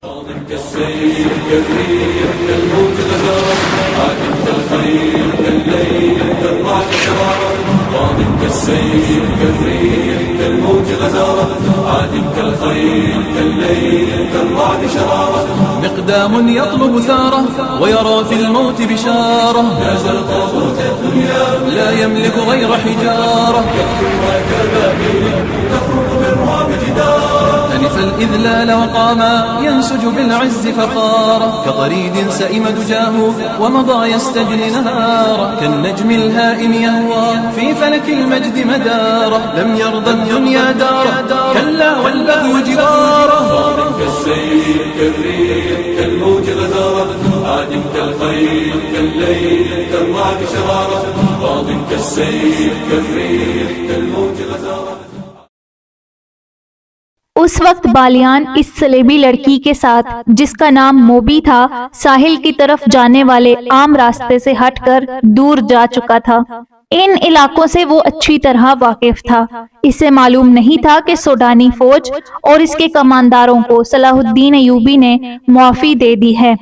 كالسيل كالريح كالموج غزارة عادٍ كالخيل كالليل كالرعد شرارة ضامن كالسيل كالريح كالموج غزارة عادٍ كالخيل كالليل كالرعد شرارة مقدام يطلب ثاره ويرى في الموت بشارة نازل طاغوت الدنيا لا يملك غير حجارة يقتلها كبابيل تخرج بالرعب جدارا أنف الإذلال وقاما ينسج بالعز فخارا كطريد سئم دجاه ومضى يستجري نهارا كالنجم الهائم يهوى في فلك المجد مدارا لم يرضى الدنيا دارا كلا والبغي جبارا كالسيل كالريح كالموج غزارة عاد كالخيل كالليل كالرعد شرارة راض كالسيل كالريح كالموج غزارة. اس وقت بالیان اس سلیبی لڑکی کے ساتھ جس کا نام موبی تھا ساحل کی طرف جانے والے عام راستے سے ہٹ کر دور جا چکا تھا۔ ان علاقوں سے وہ اچھی طرح واقف تھا۔ اسے معلوم نہیں تھا کہ سوڈانی فوج اور اس کے کمانداروں کو صلاح الدین ایوبی نے معافی دے دی ہے۔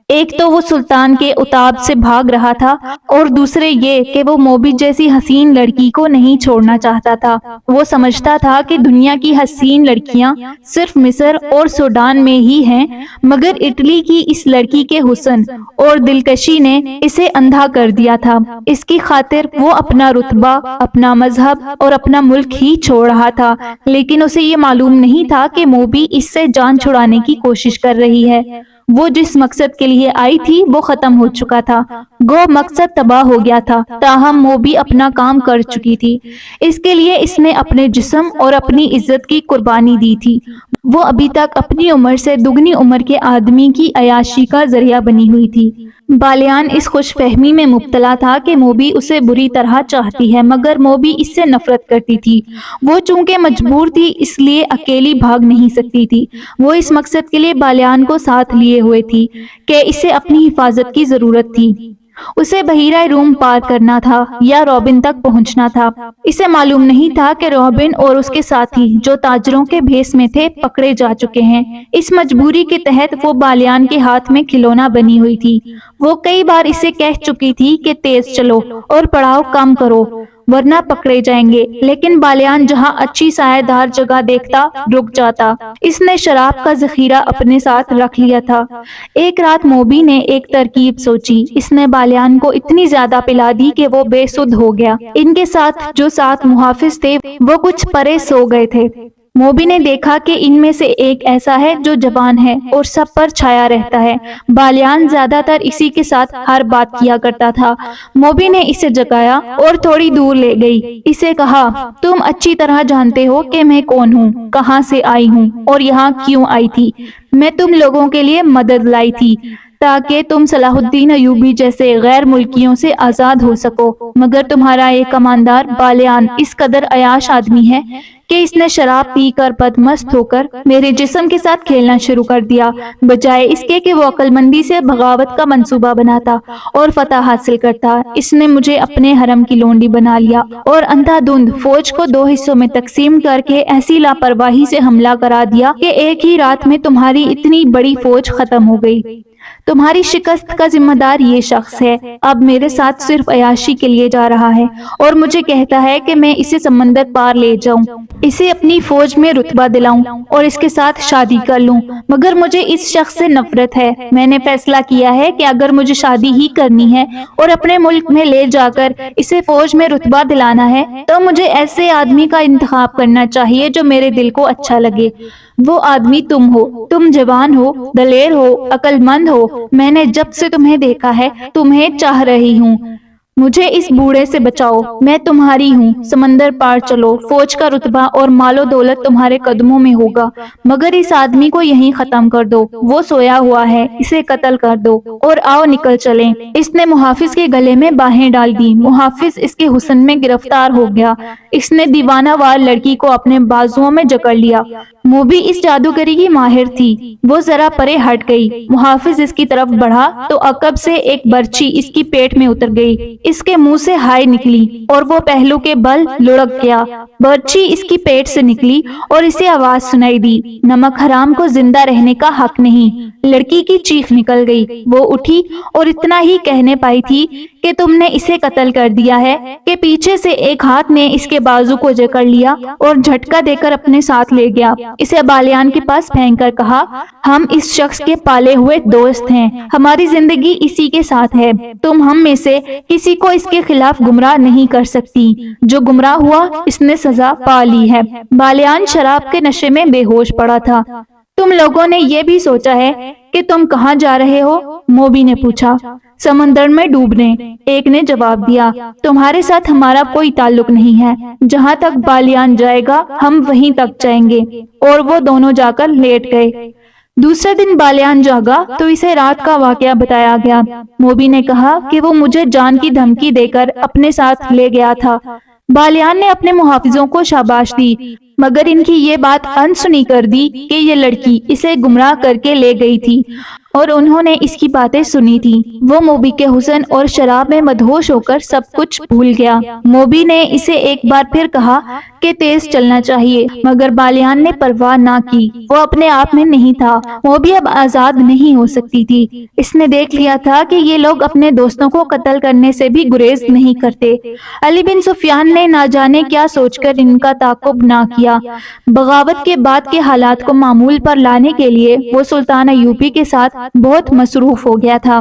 ایک تو وہ سلطان کے عتاب سے بھاگ رہا تھا اور دوسرے یہ کہ وہ موبی جیسی حسین لڑکی کو نہیں چھوڑنا چاہتا تھا۔ وہ سمجھتا تھا کہ دنیا کی حسین لڑکیاں صرف مصر اور سوڈان میں ہی ہیں، مگر اٹلی کی اس لڑکی کے حسن اور دلکشی نے اسے اندھا کر دیا تھا۔ اس کی خاطر وہ اپنا رتبہ، اپنا مذہب اور اپنا ملک ہی چھوڑ رہا تھا، لیکن اسے یہ معلوم نہیں تھا کہ موبی اس سے جان چھڑانے کی کوشش کر رہی ہے۔ وہ جس مقصد کے لیے آئی تھی وہ ختم ہو چکا تھا، گو مقصد تباہ ہو گیا تھا، تاہم موبی اپنا کام کر چکی تھی۔ اس کے لیے اس نے اپنے جسم اور اپنی عزت کی قربانی دی تھی۔ وہ ابھی تک اپنی عمر سے دگنی عمر کے آدمی کی عیاشی کا ذریعہ بنی ہوئی تھی۔ بالیان اس خوش فہمی میں مبتلا تھا کہ موبی اسے بری طرح چاہتی ہے، مگر موبی اس سے نفرت کرتی تھی۔ وہ چونکہ مجبور تھی اس لیے اکیلی بھاگ نہیں سکتی تھی۔ وہ اس مقصد کے لیے بالیان کو ساتھ لیے ہوئے تھی کہ اسے اپنی حفاظت کی ضرورت تھی۔ اسے بحیرہ روم پار کرنا تھا یا روبن تک پہنچنا تھا۔ اسے معلوم نہیں تھا کہ روبن اور اس کے ساتھی جو تاجروں کے بھیس میں تھے پکڑے جا چکے ہیں۔ اس مجبوری کے تحت وہ بالیان کے ہاتھ میں کھلونا بنی ہوئی تھی۔ وہ کئی بار اسے کہہ چکی تھی کہ تیز چلو اور پڑاؤ کم کرو ورنہ پکڑے جائیں گے، لیکن بالیان جہاں اچھی سایہ دار جگہ دیکھتا رک جاتا۔ اس نے شراب کا ذخیرہ اپنے ساتھ رکھ لیا تھا۔ ایک رات موبی نے ایک ترکیب سوچی۔ اس نے بالیان کو اتنی زیادہ پلا دی کہ وہ بے سدھ ہو گیا۔ ان کے ساتھ جو 7 محافظ تھے وہ کچھ پرے سو گئے تھے۔ موبی نے دیکھا کہ ان میں سے ایک ایسا ہے جو جوان ہے اور سب پر چھایا رہتا ہے۔ بالیان زیادہ تر اسی کے ساتھ ہر بات کیا کرتا تھا۔ موبی نے اسے جگایا اور تھوڑی دور لے گئی۔ اسے کہا، تم اچھی طرح جانتے ہو کہ میں کون ہوں، کہاں سے آئی ہوں اور یہاں کیوں آئی تھی۔ میں تم لوگوں کے لیے مدد لائی تھی تاکہ تم صلاح الدین ایوبی جیسے غیر ملکیوں سے آزاد ہو سکو، مگر تمہارا ایک کماندار بالیان اس قدر عیاش آدمی ہے کہ اس نے شراب پی کر بدمست ہو کر میرے جسم کے ساتھ کھیلنا شروع کر دیا، بجائے اس کے کہ وہ عقل مندی سے بغاوت کا منصوبہ بناتا اور فتح حاصل کرتا۔ اس نے مجھے اپنے حرم کی لونڈی بنا لیا اور اندھا دھند فوج کو 2 حصوں میں تقسیم کر کے ایسی لاپرواہی سے حملہ کرا دیا کہ ایک ہی رات میں تمہاری اتنی بڑی فوج ختم ہو گئی۔ تمہاری شکست کا ذمہ دار یہ شخص ہے۔ اب میرے ساتھ صرف عیاشی کے لیے جا رہا ہے اور مجھے کہتا ہے کہ میں اسے سمندر پار لے جاؤں، اسے اپنی فوج میں رتبہ دلاؤں اور اس کے ساتھ شادی کر لوں، مگر مجھے اس شخص سے نفرت ہے۔ میں نے فیصلہ کیا ہے کہ اگر مجھے شادی ہی کرنی ہے اور اپنے ملک میں لے جا کر اسے فوج میں رتبہ دلانا ہے تو مجھے ایسے آدمی کا انتخاب کرنا چاہیے جو میرے دل کو اچھا لگے۔ وہ آدمی تم ہو۔ تم جوان ہو، دلیر ہو، عقل مند ہو۔ میں نے جب سے تمہیں دیکھا ہے تمہیں چاہ رہی ہوں۔ مجھے اس بوڑھے سے بچاؤ، میں تمہاری ہوں۔ سمندر پار چلو، فوج کا رتبہ اور مال و دولت تمہارے قدموں میں ہوگا، مگر اس آدمی کو یہیں ختم کر دو۔ وہ سویا ہوا ہے، اسے قتل کر دو اور آؤ نکل چلیں۔ اس نے محافظ کے گلے میں باہیں ڈال دی۔ محافظ اس کے حسن میں گرفتار ہو گیا۔ اس نے دیوانہ وار لڑکی کو اپنے بازوؤں میں جکڑ لیا۔ موبی اس جادوگری کی ماہر تھی۔ وہ ذرا پرے ہٹ گئی۔ محافظ اس کی طرف بڑھا تو عقب سے ایک برچی اس کی پیٹ میں اتر گئی۔ اس کے منہ سے ہائے نکلی اور وہ پہلو کے بل لڑک گیا۔ برچی اس کی پیٹ سے نکلی اور اسے آواز سنائی دی، نمک حرام کو زندہ رہنے کا حق نہیں۔ لڑکی کی چیخ نکل گئی۔ وہ اٹھی اور اتنا ہی کہنے پائی تھی کہ تم نے اسے قتل کر دیا ہے کہ پیچھے سے ایک ہاتھ نے اس کے بازو کو جکڑ لیا اور جھٹکا دے کر اپنے ساتھ لے گیا۔ اسے بالیان کے پاس پھینک کر کہا، ہم اس شخص کے پالے ہوئے دوست ہیں، ہماری زندگی اسی کے ساتھ ہے، تم ہم میں سے کسی کو اس کے خلاف گمراہ نہیں کر سکتی، جو گمراہ ہوا اس نے سزا پا لی ہے۔ بالیان شراب کے نشے میں بے ہوش پڑا تھا۔ تم لوگوں نے یہ بھی سوچا ہے کہ تم کہاں جا رہے ہو؟ موبی نے پوچھا۔ سمندر میں ڈوبنے، ایک نے جواب دیا۔ تمہارے ساتھ ہمارا کوئی تعلق نہیں ہے، جہاں تک بالیان جائے گا ہم وہیں تک جائیں گے۔ اور وہ دونوں جا کر لیٹ گئے۔ دوسرے دن بالیان جاگا تو اسے رات کا واقعہ بتایا گیا۔ موبی نے کہا کہ وہ مجھے جان کی دھمکی دے کر اپنے ساتھ لے گیا تھا۔ بالیان نے اپنے محافظوں کو شاباش دی، مگر ان کی یہ بات انسنی کر دی کہ یہ لڑکی اسے گمراہ کر کے لے گئی تھی اور انہوں نے اس کی باتیں سنی تھی۔ وہ موبی کے حسن اور شراب میں مدہوش ہو کر سب کچھ بھول گیا۔ موبی نے اسے ایک بار پھر کہا کہ تیز چلنا چاہیے، مگر بالیان نے پرواہ نہ کی۔ وہ اپنے آپ میں نہیں تھا۔ موبی اب آزاد نہیں ہو سکتی تھی۔ اس نے دیکھ لیا تھا کہ یہ لوگ اپنے دوستوں کو قتل کرنے سے بھی گریز نہیں کرتے۔ علی بن سفیان نے نہ جانے کیا سوچ کر ان کا تعاقب نہ کیا۔ بغاوت کے بعد کے حالات کو معمول پر لانے کے لیے وہ سلطان ایوبی کے ساتھ بہت مصروف ہو گیا تھا۔